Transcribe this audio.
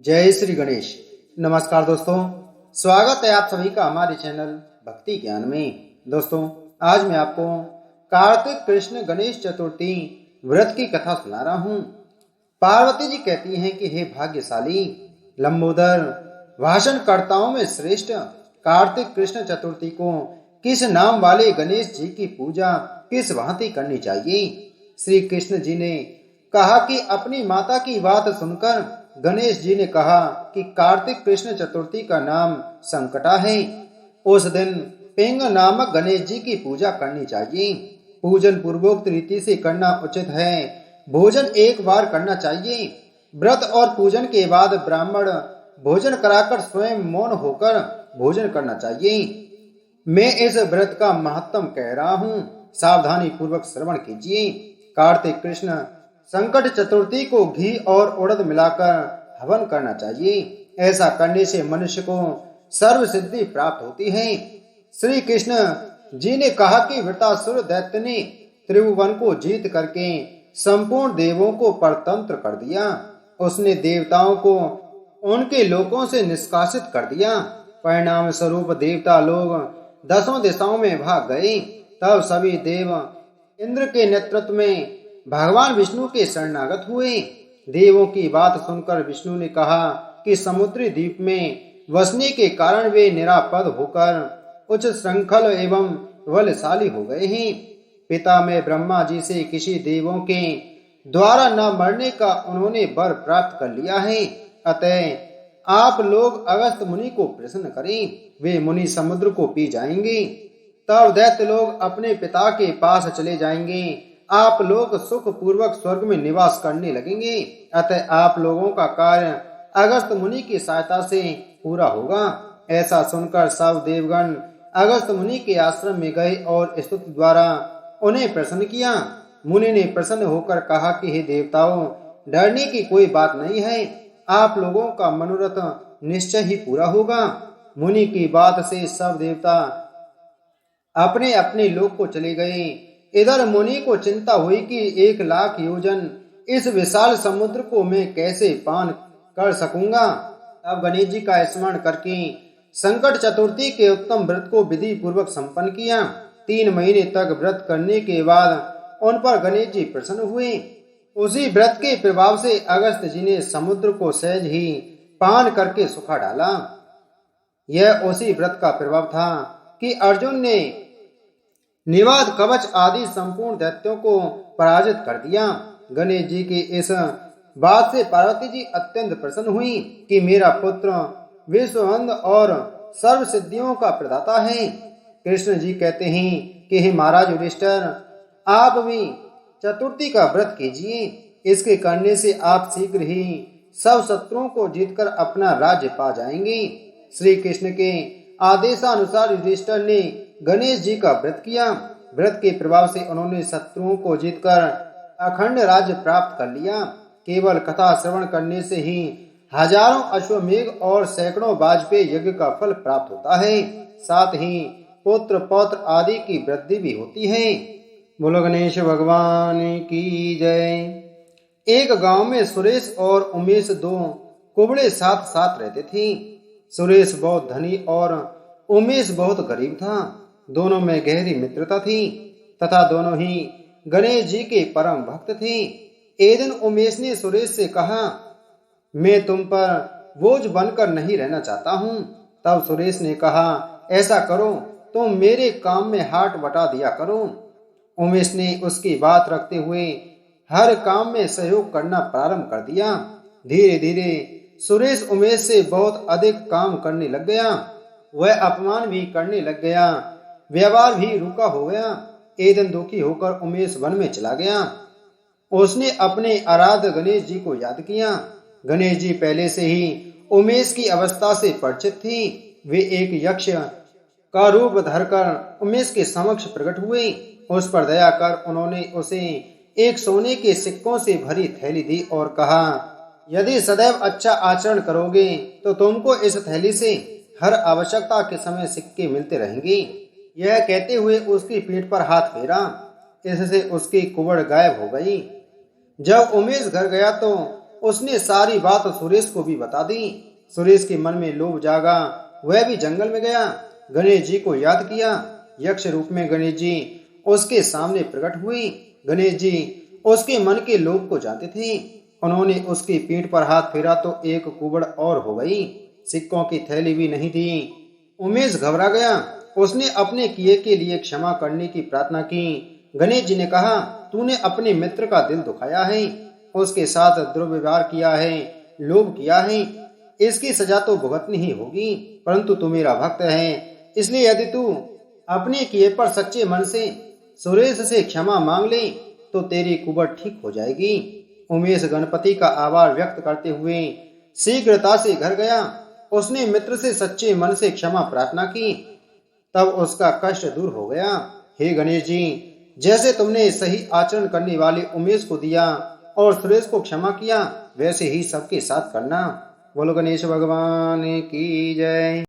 जय श्री गणेश। नमस्कार दोस्तों, स्वागत है आप सभी का हमारे चैनल भक्ति ज्ञान में। दोस्तों, आज मैं आपको कार्तिक कृष्ण गणेश चतुर्थी व्रत की कथा सुना रहा हूँ। पार्वती जी कहती हैं कि हे भाग्यशाली लंबोदर, भाषणकर्ताओं में श्रेष्ठ कार्तिक कृष्ण चतुर्थी को किस नाम वाले गणेश जी की पूजा किस भांति करनी चाहिए। श्री कृष्ण जी ने कहा कि अपनी माता की बात सुनकर गणेश जी ने कहा कि कार्तिक कृष्ण चतुर्थी का नाम संकटा है। उस दिन पिंग नामक गणेश जी की पूजा करनी चाहिए। पूजन पूर्वोक्त रीति से करना उचित है। भोजन एक बार करना चाहिए। व्रत और पूजन के बाद ब्राह्मण भोजन कराकर स्वयं मौन होकर भोजन करना चाहिए। मैं इस व्रत का महत्व कह रहा हूँ, सावधानी पूर्वक श्रवण कीजिए। कार्तिक कृष्ण संकट चतुर्थी को घी और उड़द मिलाकर हवन करना चाहिए। ऐसा करने से मनुष्य को सर्व सिद्धि प्राप्त होती है। श्री कृष्ण जी ने कहा कि वृतासुर दैत्य ने त्रिभुवन को जीत करके संपूर्ण देवों को परतंत्र कर दिया। उसने देवताओं को उनके लोकों से निष्कासित कर दिया। परिणाम स्वरूप देवता लोग 10 दिशाओं में भाग गए। तब सभी देव इंद्र के नेतृत्व में भगवान विष्णु के शरणागत हुए। देवों की बात सुनकर विष्णु ने कहा कि समुद्री द्वीप में वसने के कारण वे निरापद होकर उच्च श्रृंखल एवं बलशाली हो गए हैं। पिता में ब्रह्मा जी से किसी देवों के द्वारा न मरने का उन्होंने वर प्राप्त कर लिया है। अतः आप लोग अगस्त मुनि को प्रसन्न करें, वे मुनि समुद्र को पी जाएंगे। तब दैत्य लोग अपने पिता के पास चले जाएंगे। आप लोग सुख पूर्वक स्वर्ग में निवास करने लगेंगे। अतः आप लोगों का कार्य अगस्त मुनि की सहायता से पूरा होगा। ऐसा सुनकर सब देवगण अगस्त मुनि के आश्रम में गए और स्तुति द्वारा उन्हें प्रसन्न किया। मुनि ने प्रसन्न होकर कहा कि हे देवताओं, डरने की कोई बात नहीं है। आप लोगों का मनोरथ निश्चय ही पूरा होगा। मुनि की बात से सब देवता अपने अपने लोक को चले गए। इधर मुनि को चिंता हुई कि 1,00,000 योजन इस विशाल समुद्र को मैं कैसे पान कर सकूंगा। अब गणेश जी का स्मरण करके संकट चतुर्थी के उत्तम व्रत को विधि पूर्वक संपन्न किया। 3 महीने तक व्रत करने के बाद उन पर गणेश जी प्रसन्न हुए। उसी व्रत के प्रभाव से अगस्त जी ने समुद्र को सहज ही पान करके सुखा डाला। यह उसी व्रत का प्रभाव था कि अर्जुन ने निवाद कवच आदि संपूर्ण दैत्यों को पराजित कर दिया। गणेश जी की इस बात से पार्वती जी अत्यंत प्रसन्न हुई कि मेरा पुत्र विश्ववंद और सर्व सिद्धियों का प्रदाता है। कृष्ण जी कहते हैं कि हे महाराज युधिष्ठिर, आप भी चतुर्थी का व्रत कीजिए। इसके करने से आप शीघ्र ही सब शत्रुओं को जीतकर अपना राज्य पा जाएंगे। श्री कृष्ण के आदेशानुसार युधिष्ठिर ने गणेश जी का व्रत किया। व्रत के प्रभाव से उन्होंने शत्रुओं को जीतकर अखंड राज्य प्राप्त कर लिया। केवल कथा श्रवण करने से ही हजारों अश्वमेघ और सैकड़ों वाजपेयी यज्ञ का फल प्राप्त होता है। साथ ही पुत्र पौत्र आदि की वृद्धि भी होती है। बोलो गणेश भगवान की जय। एक गांव में सुरेश और उमेश 2 कुबड़े साथ साथ रहते थे। सुरेश बहुत धनी और उमेश बहुत गरीब था। दोनों में गहरी मित्रता थी तथा दोनों ही गणेश जी के परम भक्त थे। एक दिन उमेश ने सुरेश से कहा, मैं तुम पर बोझ बनकर नहीं रहना चाहता हूँ। तब सुरेश ने कहा, ऐसा करो, तुम मेरे काम में हाथ बटा दिया करो। उमेश ने उसकी बात रखते हुए हर काम में सहयोग करना प्रारंभ कर दिया। धीरे धीरे सुरेश उमेश से बहुत अधिक काम करने लग गया। वह अपमान भी करने लग गया, व्यवहार भी रुका हो गया। एक दिन दुखी होकर उमेश वन में चला गया। उसने अपने आराध्य गणेश जी को याद किया। गणेश जी पहले से ही उमेश की अवस्था से परिचित थी। वे एक यक्ष का रूप धरकर उमेश के समक्ष प्रकट हुए। उस पर दया कर उन्होंने उसे एक सोने के सिक्कों से भरी थैली दी और कहा, यदि सदैव अच्छा आचरण करोगे तो तुमको इस थैली से हर आवश्यकता के समय सिक्के मिलते रहेंगे। यह कहते हुए उसकी पीठ पर हाथ फेरा। इससे उसकी कुबड़ गायब हो गई। जब उमेश घर गया तो उसने सारी बात सुरेश को भी बता दी। सुरेश के मन में लोभ जागा, वह भी जंगल में गया, गणेश जी को याद किया। यक्ष रूप में गणेश जी उसके सामने प्रकट हुए। गणेश जी उसके मन के लोभ को जानते थे। उन्होंने उसकी पीठ पर हाथ फेरा तो एक कुबड़ और हो गई। सिक्कों की थैली भी नहीं थी। उमेश घबरा गया। उसने अपने किए के लिए क्षमा करने की प्रार्थना की। गणेश जी ने कहा, तूने अपने मित्र का दिल दुखाया है, उसके साथ दुर्व्यवहार किया है, लोभ किया है, इसकी सजा तो भुगतनी ही होगी। परंतु तू मेरा भक्त है, इसलिए यदि तू अपने किए पर सच्चे मन से सुरेश से क्षमा मांग ले तो तेरी कुबड़ ठीक हो जाएगी। उमेश गणपति का आभार व्यक्त करते हुए शीघ्रता से घर गया। उसने मित्र से सच्चे मन से क्षमा प्रार्थना की, तब उसका कष्ट दूर हो गया। हे गणेश जी, जैसे तुमने सही आचरण करने वाले उमेश को दिया और सुरेश को क्षमा किया, वैसे ही सबके साथ करना। बोलो गणेश भगवान की जय।